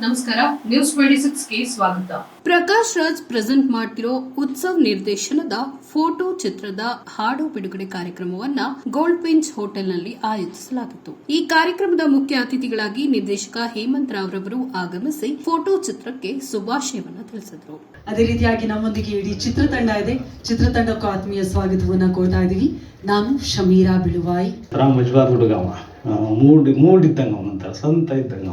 ನಮಸ್ಕಾರ, ನ್ಯೂಸ್ 26ಗೆ ಸ್ವಾಗತ. ಪ್ರಕಾಶ್ ರಾಜ್ ಪ್ರೆಸೆಂಟ್ ಮಾಡ್ತಿರೋ ಉತ್ಸವ್ ನಿರ್ದೇಶನದ ಫೋಟೋ ಚಿತ್ರದ ಹಾಡು ಬಿಡುಗಡೆ ಕಾರ್ಯಕ್ರಮವನ್ನ ಗೋಲ್ಡ್ ಬೆಂಚ್ ಹೋಟೆಲ್ನಲ್ಲಿ ಆಯೋಜಿಸಲಾಗಿತ್ತು. ಈ ಕಾರ್ಯಕ್ರಮದ ಮುಖ್ಯ ಅತಿಥಿಗಳಾಗಿ ನಿರ್ದೇಶಕ ಹೇಮಂತ್ ರಾವ್ ರವರು ಆಗಮಿಸಿ ಫೋಟೋ ಚಿತ್ರಕ್ಕೆ ಶುಭಾಶಯವನ್ನು ತಿಳಿಸಿದರು. ಅದೇ ರೀತಿಯಾಗಿ ನಮ್ಮೊಂದಿಗೆ ಇಡೀ ಚಿತ್ರತಂಡ ಇದೆ. ಚಿತ್ರತಂಡಕ್ಕೂ ಆತ್ಮೀಯ ಸ್ವಾಗತವನ್ನ ಕೋರ್ತಾ ಇದೀವಿ. ನಾನು ಶಮೀರಾ ಬಿಳುವಾಯಿ. ಮಜವಾದ ಹುಡುಗವ, ಮೂಡ್ ಇದ್ದಂಗ ಅವನಂತ ಸಂತ ಇದ್ದಂಗ.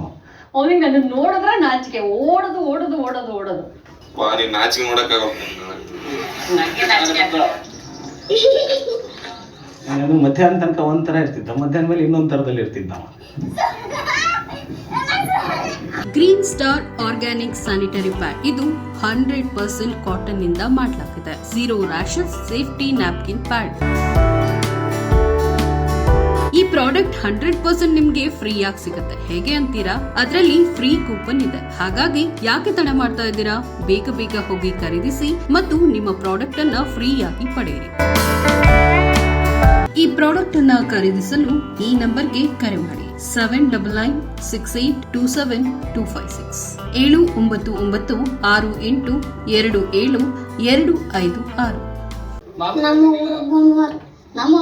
ಅವನಿಗೆ ನನ್ನ ನೋಡಿದ್ರೆ ನಾಚಿಕೆ, ಓಡೋದು ಓಡೋದು ಓಡೋದು ಓಡೋದು. ನಾಚಿಕೆ ನೋಡಕ್ಕಾಗ ಮಧ್ಯಾಹ್ನ ತನಕ ಒಂಥರ ಇರ್ತಿದ್ದ, ಮಧ್ಯಾಹ್ನ ಮೇಲೆ ಇನ್ನೊಂದ್ ತರದಲ್ಲಿ ಇರ್ತಿದ್ದ. Green star organic sanitary pad ಇದು 100% ಕಾಟನ್ ನಿಂದ ಮಾಡಲಾಗಿದೆ. 0 ರ್ಯಾಷಸ್ ಸೇಫ್ಟಿ ನ್ಯಾಪ್ಕಿನ್ ಪ್ಯಾಡ್. ಈ ಪ್ರಾಡಕ್ಟ್ 100% ನಿಮ್ಗೆ ಫ್ರೀ ಆಗಿ ಸಿಗುತ್ತೆ. ಹೇಗೆ ಅಂತೀರಾ? ಅದರಲ್ಲಿ ಫ್ರೀ ಕೂಪನ್ ಇದೆ. ಹಾಗಾಗಿ ಯಾಕೆ ತಡ ಮಾಡ್ತಾ ಇದ್ದೀರಾ? ಬೇಗ ಬೇಗ ಹೋಗಿ ಖರೀದಿಸಿ ಮತ್ತು ನಿಮ್ಮ ಪ್ರಾಡಕ್ಟ್ ಅನ್ನ ಫ್ರೀ ಆಗಿ ಪಡೆಯಿರಿ. ಈ ಪ್ರಾಡಕ್ಟ್ ಅನ್ನ ಖರೀದಿಸಲು ಈ ನಂಬರ್ಗೆ ಕರೆ ಮಾಡಿ 7996827256 7996827256. ನಮ್ಮ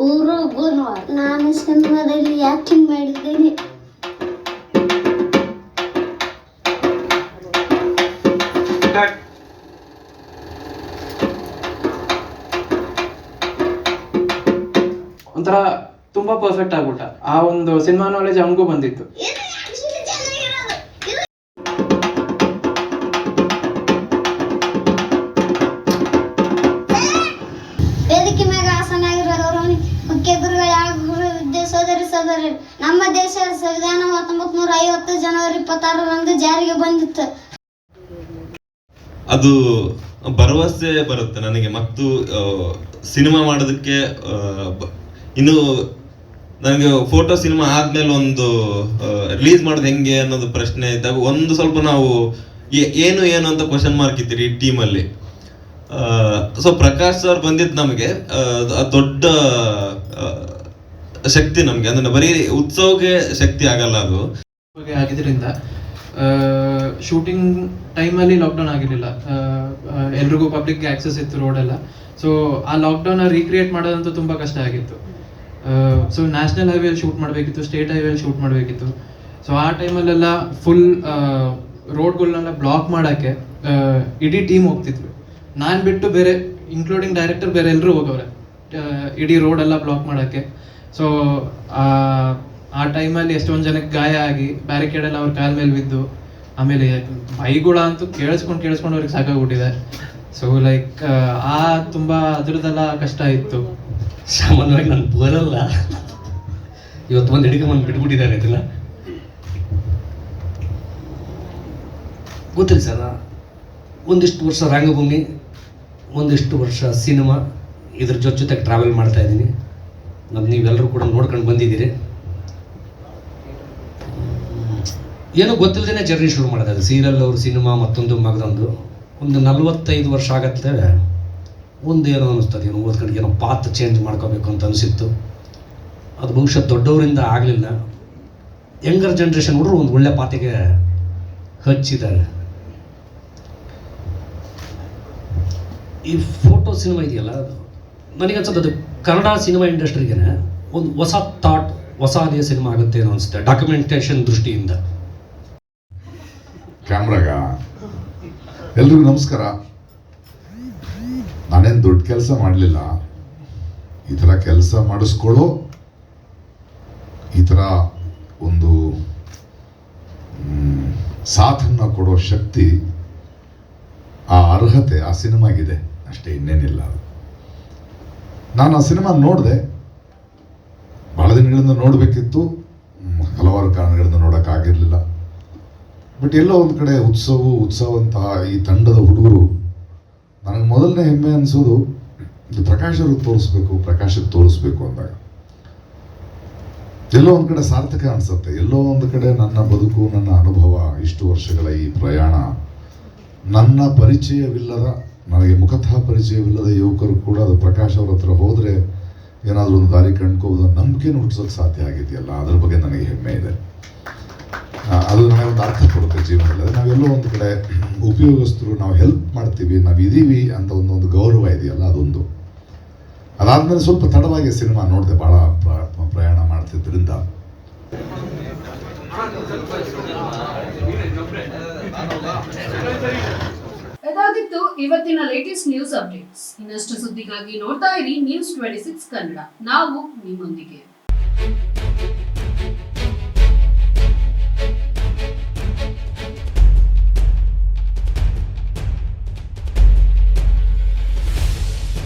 ಊರು ಗೋನ್ವಾರ್. ನಾನು ಸಿನಿಮಾದಲ್ಲಿ ಆಕ್ಟಿಂಗ್ ಮಾಡಿದ್ದೇನೆ. ಒಂಥರ ತುಂಬಾ ಪರ್ಫೆಕ್ಟ್ ಆಗ್ಬಿಟ್ಟ. ಆ ಒಂದು ಸಿನಿಮಾ ನಾಲೆಜ್ ಅವನಿಗೂ ಬಂದಿತ್ತು. ವೇದಿಕೆ ಮ್ಯಾಗ ಆಸನ ಆಗಿರೋರು ಮುಖ್ಯ ಗುರುಗಳು ಸೋದರಿ ನಮ್ಮ ದೇಶ ಸಂವಿಧಾನ 1950 ಜನವರಿ 26ರಂದು ಜಾರಿಗೆ ಬಂದಿತ್ತು. ಅದು ಭರವಸೆ ಬರುತ್ತೆ ನನಗೆ. ಮತ್ತು ಸಿನಿಮಾ ಮಾಡೋದಕ್ಕೆ ಇನ್ನು ನನಗೆ ಫೋಟೋ ಸಿನಿಮಾ ಆದ್ಮೇಲೆ ಒಂದು ರಿಲೀಸ್ ಮಾಡೋದು ಹೆಂಗೆ ಅನ್ನೋದು ಪ್ರಶ್ನೆ ಇದ್ದಾಗ ಒಂದು ಸ್ವಲ್ಪ ನಾವು ಏನು ಅಂತ ಕ್ವಶನ್ ಮಾರ್ಕ್ ಇದ್ದೀರಿ ಈ ಟೀಮಲ್ಲಿ. ಸೊ ಪ್ರಕಾಶ್ ಸರ್ ಬಂದಿದ್ದು ನಮಗೆ ದೊಡ್ಡ ಶಕ್ತಿ ನಮಗೆ. ಅಂದ್ರೆ ಬರೀ ಉತ್ಸವಕ್ಕೆ ಶಕ್ತಿ ಆಗಲ್ಲ, ಅದು ಆಗಿದ್ರಿಂದ ಶೂಟಿಂಗ್ ಟೈಮಲ್ಲಿ ಲಾಕ್ಡೌನ್ ಆಗಿರಲಿಲ್ಲ. ಎಲ್ರಿಗೂ ಪಬ್ಲಿಕ್ಗೆ ಆಕ್ಸೆಸ್ ಇತ್ತು ರೋಡೆಲ್ಲ. ಸೊ ಆ ಲಾಕ್ಡೌನ್ ರೀಕ್ರಿಯೇಟ್ ಮಾಡೋದಂತೂ ತುಂಬ ಕಷ್ಟ ಆಗಿತ್ತು. ಸೊ ನ್ಯಾಷನಲ್ ಹೈವೇಲಿ ಶೂಟ್ ಮಾಡಬೇಕಿತ್ತು, ಸ್ಟೇಟ್ ಹೈವೇಲಿ ಶೂಟ್ ಮಾಡಬೇಕಿತ್ತು. ಸೊ ಆ ಟೈಮಲ್ಲೆಲ್ಲ ಫುಲ್ ರೋಡ್ಗಳನ್ನೆಲ್ಲ ಬ್ಲಾಕ್ ಮಾಡೋಕ್ಕೆ ಇಡೀ ಟೀಮ್ ಹೋಗ್ತಿದ್ವಿ. ನಾನು ಬಿಟ್ಟು ಬೇರೆ, ಇನ್ಕ್ಲೂಡಿಂಗ್ ಡೈರೆಕ್ಟರ್, ಬೇರೆ ಎಲ್ಲರೂ ಹೋಗವ್ರೆ ಇಡೀ ರೋಡೆಲ್ಲ ಬ್ಲಾಕ್ ಮಾಡೋಕ್ಕೆ. ಸೊ ಆ ಟೈಮಲ್ಲಿ ಎಷ್ಟೊಂದು ಜನಕ್ಕೆ ಗಾಯ ಆಗಿ ಬ್ಯಾರಿಕೇಡ್ ಎಲ್ಲ ಅವ್ರ ಕಾಲ ಮೇಲೆ ಬಿದ್ದು, ಆಮೇಲೆ ಬೈಗುಳ ಅಂತೂ ಕೇಳಿಸ್ಕೊಂಡು ಅವ್ರಿಗೆ ಸಾಕಾಗ್ಬಿಟ್ಟಿದೆ. ಸೊ ಲೈಕ್ ತುಂಬ ಅದ್ರದ್ದೆಲ್ಲ ಕಷ್ಟ ಇತ್ತು. ಸಾಮಾನ್ಯವಾಗಿ ನಾನು ಬರಲ್ಲ, ಇವತ್ತು ಒಂದು ಹಿಡಿಕೊಂಬಂದು ಬಿಟ್ಬಿಟ್ಟಿದ್ದಾರೆ. ಇದನ್ನ ಗೊತ್ತಿಲ್ಲ ಸರ್. ಒಂದಿಷ್ಟು ವರ್ಷ ರಂಗಭೂಮಿ, ಒಂದಿಷ್ಟು ವರ್ಷ ಸಿನಿಮಾ, ಇದ್ರ ಜೊತೆಗೆ ಟ್ರಾವೆಲ್ ಮಾಡ್ತಾ ಇದ್ದೀನಿ. ನೀವೆಲ್ಲರೂ ಕೂಡ ನೋಡ್ಕೊಂಡು ಬಂದಿದ್ದೀರಿ. ಏನೋ ಗೊತ್ತಿಲ್ಲದೇ ಜರ್ನಿ ಶುರು ಮಾಡೋದು. ಸೀರಿಯಲ್ ಅವರು, ಸಿನಿಮಾ, ಮತ್ತೊಂದು ಮಗದೊಂದು. ಒಂದು 45 ವರ್ಷ ಆಗತ್ತೆ. ಒಂದೇನೋ ಅನ್ನಿಸ್ತದೆ, ಏನೋ ಓದ್ಕೊಂಡು ಏನೋ ಪಾತ್ ಚೇಂಜ್ ಮಾಡ್ಕೋಬೇಕು ಅಂತ ಅನಿಸಿತ್ತು. ಅದು ಬಹುಶಃ ದೊಡ್ಡವರಿಂದ ಆಗಲಿಲ್ಲ. ಯಂಗರ್ ಜನ್ರೇಷನ್ ಹುಡುಗರು ಒಂದು ಒಳ್ಳೆ ಪಾತಿಗೆ ಹಚ್ಚಿದ್ದಾರೆ. ಈ ಫೋಟೋ ಸಿನಿಮಾ ಇದೆಯಲ್ಲ, ನನಗನ್ಸೋದು ಅದು ಕನ್ನಡ ಸಿನಿಮಾ ಇಂಡಸ್ಟ್ರಿಗೆ ಒಂದು ಹೊಸ ಥಾಟ್, ಹೊಸ ಅದೇ ಸಿನಿಮಾ ಆಗುತ್ತೆ ಏನೋ ಅನಿಸುತ್ತೆ ಡಾಕ್ಯುಮೆಂಟೇಷನ್ ದೃಷ್ಟಿಯಿಂದ. ಕ್ಯಾಮ್ರಾಗ ಎಲ್ರಿಗೂ ನಮಸ್ಕಾರ. ನಾನೇನು ದೊಡ್ಡ ಕೆಲಸ ಮಾಡಲಿಲ್ಲ. ಈ ಥರ ಕೆಲಸ ಮಾಡಿಸ್ಕೊಳ್ಳೋ, ಈ ಥರ ಒಂದು ಸಾಥನ್ನು ಕೊಡೋ ಶಕ್ತಿ, ಆ ಅರ್ಹತೆ ಆ ಸಿನಿಮಾಗಿದೆ ಅಷ್ಟೇ, ಇನ್ನೇನಿಲ್ಲ. ನಾನು ಆ ಸಿನಿಮಾ ನೋಡಿದೆ. ಬಹಳ ದಿನಗಳಿಂದ ನೋಡಬೇಕಿತ್ತು, ಹಲವಾರು ಕಾರಣಗಳಿಂದ ನೋಡೋಕ್ಕಾಗಿರಲಿಲ್ಲ. ಬಟ್ ಎಲ್ಲೋ ಒಂದು ಕಡೆ ಉತ್ಸವಂತಹ ಈ ತಂಡದ ಹುಡುಗರು, ನನಗೆ ಮೊದಲನೇ ಹೆಮ್ಮೆ ಅನಿಸೋದು ಇದು ಪ್ರಕಾಶ್ ಅವ್ರಿಗೆ ತೋರಿಸ್ಬೇಕು ಅಂದಾಗ ಎಲ್ಲೋ ಒಂದು ಕಡೆ ಸಾರ್ಥಕ ಅನಿಸುತ್ತೆ. ಎಲ್ಲೋ ಒಂದು ಕಡೆ ನನ್ನ ಬದುಕು, ನನ್ನ ಅನುಭವ, ಇಷ್ಟು ವರ್ಷಗಳ ಈ ಪ್ರಯಾಣ, ನನ್ನ ಪರಿಚಯವಿಲ್ಲದ, ನನಗೆ ಮುಖತಃ ಪರಿಚಯವಿಲ್ಲದ ಯುವಕರು ಕೂಡ ಅದು ಪ್ರಕಾಶ್ ಅವ್ರ ಹತ್ರ ಹೋದರೆ ಏನಾದರೂ ಒಂದು ದಾರಿ ಕಂಡ್ಕೋಬೋದು, ನಂಬಿಕೆನ ಹುಟ್ಟಿಸೋಕೆ ಸಾಧ್ಯ ಆಗಿದೆಯಲ್ಲ, ಅದ್ರ ಬಗ್ಗೆ ನನಗೆ ಹೆಮ್ಮೆ ಇದೆ. ಅದು ನನಗೊಂದು ಅರ್ಥ ಕೊಡುತ್ತೆ ಜೀವನದಲ್ಲಿ. ನಾವೆಲ್ಲೋ ಒಂದು ಕಡೆ ಉಪಯೋಗಸ್ಥರು, ನಾವು ಹೆಲ್ಪ್ ಮಾಡ್ತೀವಿ, ನಾವು ಇದ್ದೀವಿ ಅಂತ ಒಂದು ಗೌರವ ಇದೆಯಲ್ಲ, ಅದೊಂದು. ಅದಾದಮೇಲೆ ಸ್ವಲ್ಪ ತಡವಾಗಿ ಸಿನಿಮಾ ನೋಡಿದೆ, ಭಾಳ ಪ್ರಯಾಣ ಮಾಡ್ತಿದ್ದರಿಂದ. ಇದಾಗಿತ್ತು ಇವತ್ತಿನ ಲೇಟೆಸ್ಟ್ ನ್ಯೂಸ್ ಅಪ್ಡೇಟ್ಸ್. ಇನ್ನಷ್ಟು ಸುದ್ದಿಗಾಗಿ ನೋಡ್ತಾ ಇರಿ News 26 ಕನ್ನಡ. ನಾವು ನಿಮ್ಮೊಂದಿಗೆ.